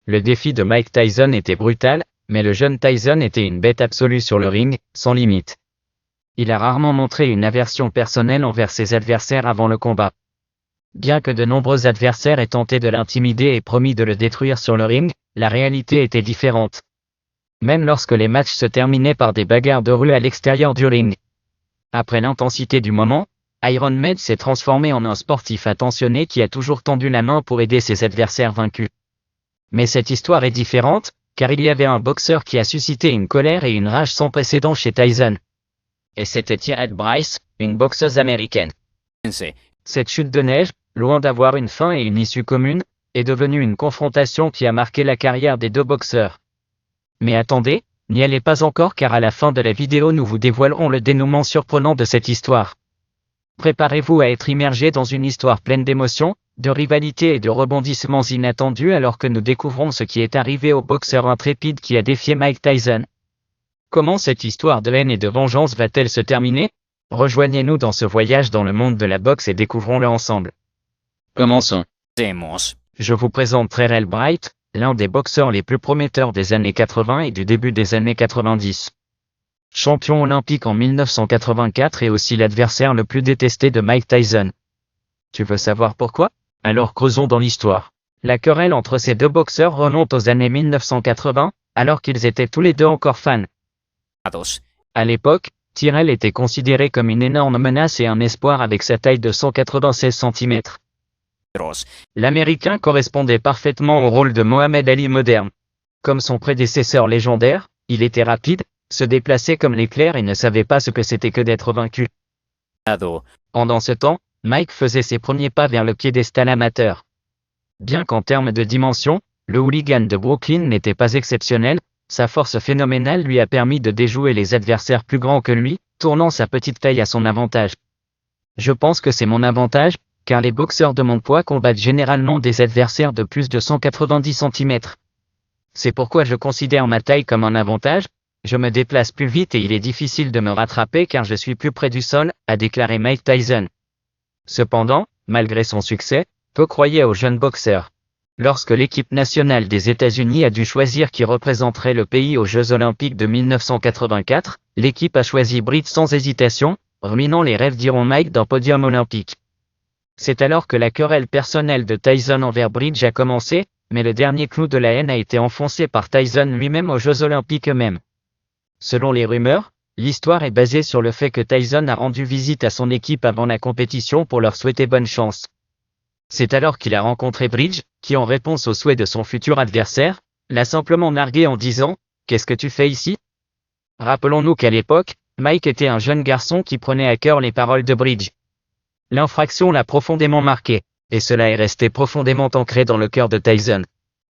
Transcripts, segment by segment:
Le défi de Mike Tyson était brutal, mais le jeune Tyson était une bête absolue sur le ring, sans limite. Il a rarement montré une aversion personnelle envers ses adversaires avant le combat. Bien que de nombreux adversaires aient tenté de l'intimider et promis de le détruire sur le ring, la réalité était différente. Même lorsque les matchs se terminaient par des bagarres de rue à l'extérieur du ring. Après l'intensité du moment, Iron Man s'est transformé en un sportif attentionné qui a toujours tendu la main pour aider ses adversaires vaincus. Mais cette histoire est différente, car il y avait un boxeur qui a suscité une colère et une rage sans précédent chez Tyson. Et c'était Tyrell Bryce, une boxeuse américaine. Cette chute de neige, loin d'avoir une fin et une issue commune, est devenue une confrontation qui a marqué la carrière des deux boxeurs. Mais attendez, n'y allez pas encore car à la fin de la vidéo nous vous dévoilerons le dénouement surprenant de cette histoire. Préparez-vous à être immergé dans une histoire pleine d'émotions, de rivalité et de rebondissements inattendus alors que nous découvrons ce qui est arrivé au boxeur intrépide qui a défié Mike Tyson. Comment cette histoire de haine et de vengeance va-t-elle se terminer? Rejoignez-nous dans ce voyage dans le monde de la boxe et découvrons-le ensemble. Commençons. Je vous présente Tyrell Bryce, l'un des boxeurs les plus prometteurs des années 80 et du début des années 90. Champion olympique en 1984 et aussi l'adversaire le plus détesté de Mike Tyson. Tu veux savoir pourquoi? Alors creusons dans l'histoire. La querelle entre ces deux boxeurs remonte aux années 1980, alors qu'ils étaient tous les deux encore fans. À l'époque, Tyrell était considéré comme une énorme menace et un espoir avec sa taille de 196 cm. L'Américain correspondait parfaitement au rôle de Mohamed Ali moderne. Comme son prédécesseur légendaire, il était rapide, se déplaçait comme l'éclair et ne savait pas ce que c'était que d'être vaincu. Pendant ce temps, Mike faisait ses premiers pas vers le piédestal amateur. Bien qu'en termes de dimension, le hooligan de Brooklyn n'était pas exceptionnel, sa force phénoménale lui a permis de déjouer les adversaires plus grands que lui, tournant sa petite taille à son avantage. Je pense que c'est mon avantage, car les boxeurs de mon poids combattent généralement des adversaires de plus de 190 cm. C'est pourquoi je considère ma taille comme un avantage, je me déplace plus vite et il est difficile de me rattraper car je suis plus près du sol, a déclaré Mike Tyson. Cependant, malgré son succès, peu croyaient au jeune boxeur. Lorsque l'équipe nationale des États-Unis a dû choisir qui représenterait le pays aux Jeux Olympiques de 1984, l'équipe a choisi Bridge sans hésitation, ruinant les rêves d'Iron Mike d'un podium olympique. C'est alors que la querelle personnelle de Tyson envers Bridge a commencé, mais le dernier clou de la haine a été enfoncé par Tyson lui-même aux Jeux Olympiques eux-mêmes. Selon les rumeurs, l'histoire est basée sur le fait que Tyson a rendu visite à son équipe avant la compétition pour leur souhaiter bonne chance. C'est alors qu'il a rencontré Bridge, qui en réponse au souhait de son futur adversaire, l'a simplement nargué en disant « Qu'est-ce que tu fais ici ?» Rappelons-nous qu'à l'époque, Mike était un jeune garçon qui prenait à cœur les paroles de Bridge. L'infraction l'a profondément marqué, et cela est resté profondément ancré dans le cœur de Tyson.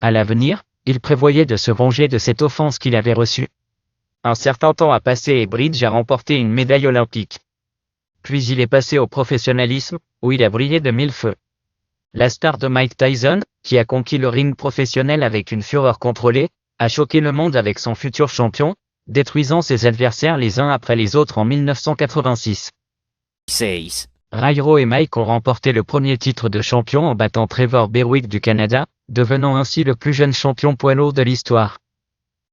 À l'avenir, il prévoyait de se venger de cette offense qu'il avait reçue. Un certain temps a passé et Bridge a remporté une médaille olympique. Puis il est passé au professionnalisme, où il a brillé de mille feux. La star de Mike Tyson, qui a conquis le ring professionnel avec une fureur contrôlée, a choqué le monde avec son futur champion, détruisant ses adversaires les uns après les autres en 1986. Rairo et Mike ont remporté le premier titre de champion en battant Trevor Berwick du Canada, devenant ainsi le plus jeune champion poids lourd de l'histoire.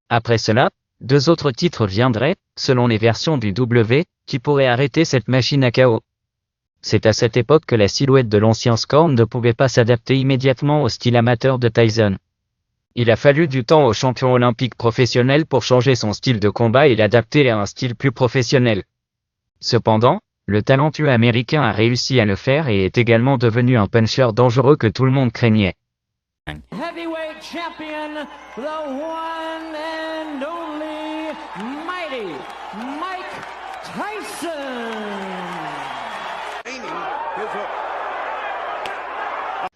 Après cela, 2 autres titres viendraient, selon les versions du W, qui pourraient arrêter cette machine à chaos. C'est à cette époque que la silhouette de l'ancien Scorn ne pouvait pas s'adapter immédiatement au style amateur de Tyson. Il a fallu du temps au champion olympique professionnel pour changer son style de combat et l'adapter à un style plus professionnel. Cependant, le talentueux américain a réussi à le faire et est également devenu un puncher dangereux que tout le monde craignait. Heavyweight champion, the one and only mighty Mike Tyson.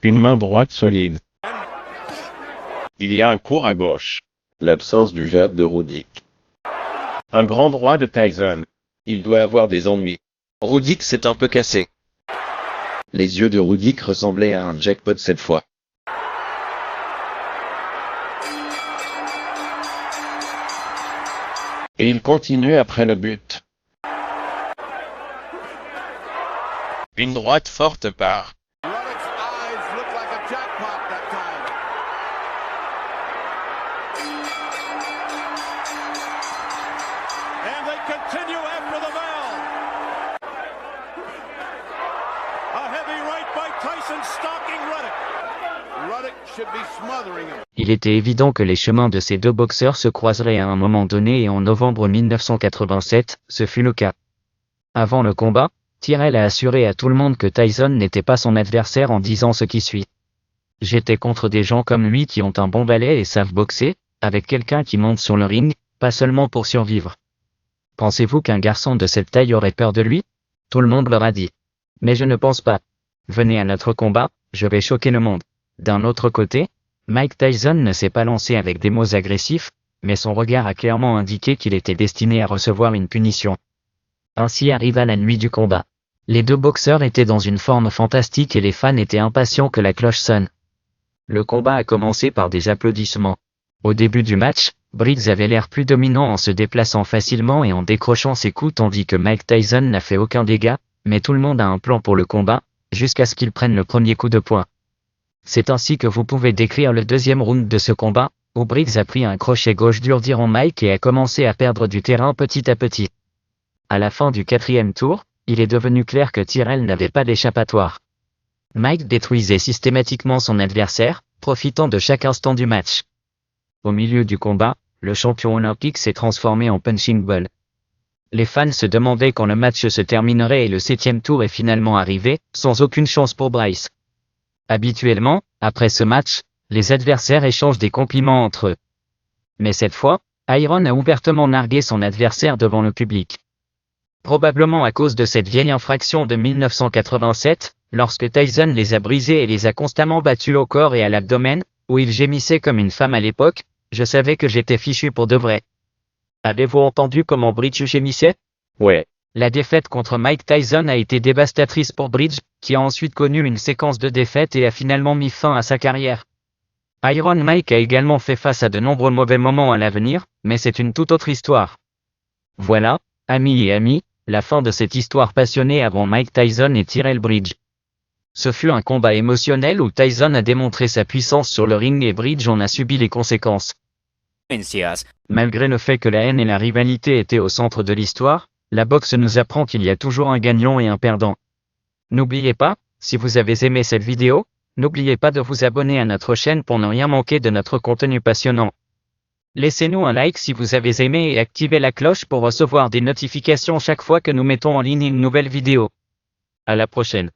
Une main droite solide. Il y a un court à gauche. L'absence du jab de Ruddick. Un grand droit de Tyson. Il doit avoir des ennuis. Ruddick s'est un peu cassé. Les yeux de Ruddick ressemblaient à un jackpot cette fois. Et il continue après le but. Une droite forte part. And they continue after the bell. A heavy right by Tyson stalking Ruddock. Ruddock should be smothering him. Il était évident que les chemins de ces deux boxeurs se croiseraient à un moment donné et en novembre 1987, ce fut le cas. Avant le combat, Tyrell a assuré à tout le monde que Tyson n'était pas son adversaire en disant ce qui suit. J'étais contre des gens comme lui qui ont un bon balai et savent boxer, avec quelqu'un qui monte sur le ring, pas seulement pour survivre. Pensez-vous qu'un garçon de cette taille aurait peur de lui? Tout le monde leur a dit. Mais je ne pense pas. Venez à notre combat, je vais choquer le monde. D'un autre côté, Mike Tyson ne s'est pas lancé avec des mots agressifs, mais son regard a clairement indiqué qu'il était destiné à recevoir une punition. Ainsi arriva la nuit du combat. Les deux boxeurs étaient dans une forme fantastique et les fans étaient impatients que la cloche sonne. Le combat a commencé par des applaudissements. Au début du match, Briggs avait l'air plus dominant en se déplaçant facilement et en décrochant ses coups tandis que Mike Tyson n'a fait aucun dégât, mais tout le monde a un plan pour le combat, jusqu'à ce qu'il prenne le premier coup de poing. C'est ainsi que vous pouvez décrire le deuxième round de ce combat, où Briggs a pris un crochet gauche dur diront Mike et a commencé à perdre du terrain petit à petit. À la fin du quatrième tour, il est devenu clair que Tyrell n'avait pas d'échappatoire. Mike détruisait systématiquement son adversaire, profitant de chaque instant du match. Au milieu du combat, le champion olympique s'est transformé en punching ball. Les fans se demandaient quand le match se terminerait et le 7e tour est finalement arrivé, sans aucune chance pour Bryce. Habituellement, après ce match, les adversaires échangent des compliments entre eux. Mais cette fois, Iron a ouvertement nargué son adversaire devant le public. Probablement à cause de cette vieille infraction de 1987, lorsque Tyson les a brisés et les a constamment battus au corps et à l'abdomen, où il gémissait comme une femme à l'époque, je savais que j'étais fichu pour de vrai. Avez-vous entendu comment Bridge gémissait? Ouais. La défaite contre Mike Tyson a été dévastatrice pour Bridge, qui a ensuite connu une séquence de défaites et a finalement mis fin à sa carrière. Iron Mike a également fait face à de nombreux mauvais moments à l'avenir, mais c'est une toute autre histoire. Voilà, amis et amies, la fin de cette histoire passionnée avant Mike Tyson et Tyrell Bridge. Ce fut un combat émotionnel où Tyson a démontré sa puissance sur le ring et Bridge en a subi les conséquences. Malgré le fait que la haine et la rivalité étaient au centre de l'histoire, la boxe nous apprend qu'il y a toujours un gagnant et un perdant. N'oubliez pas, si vous avez aimé cette vidéo, n'oubliez pas de vous abonner à notre chaîne pour ne rien manquer de notre contenu passionnant. Laissez-nous un like si vous avez aimé et activez la cloche pour recevoir des notifications chaque fois que nous mettons en ligne une nouvelle vidéo. À la prochaine.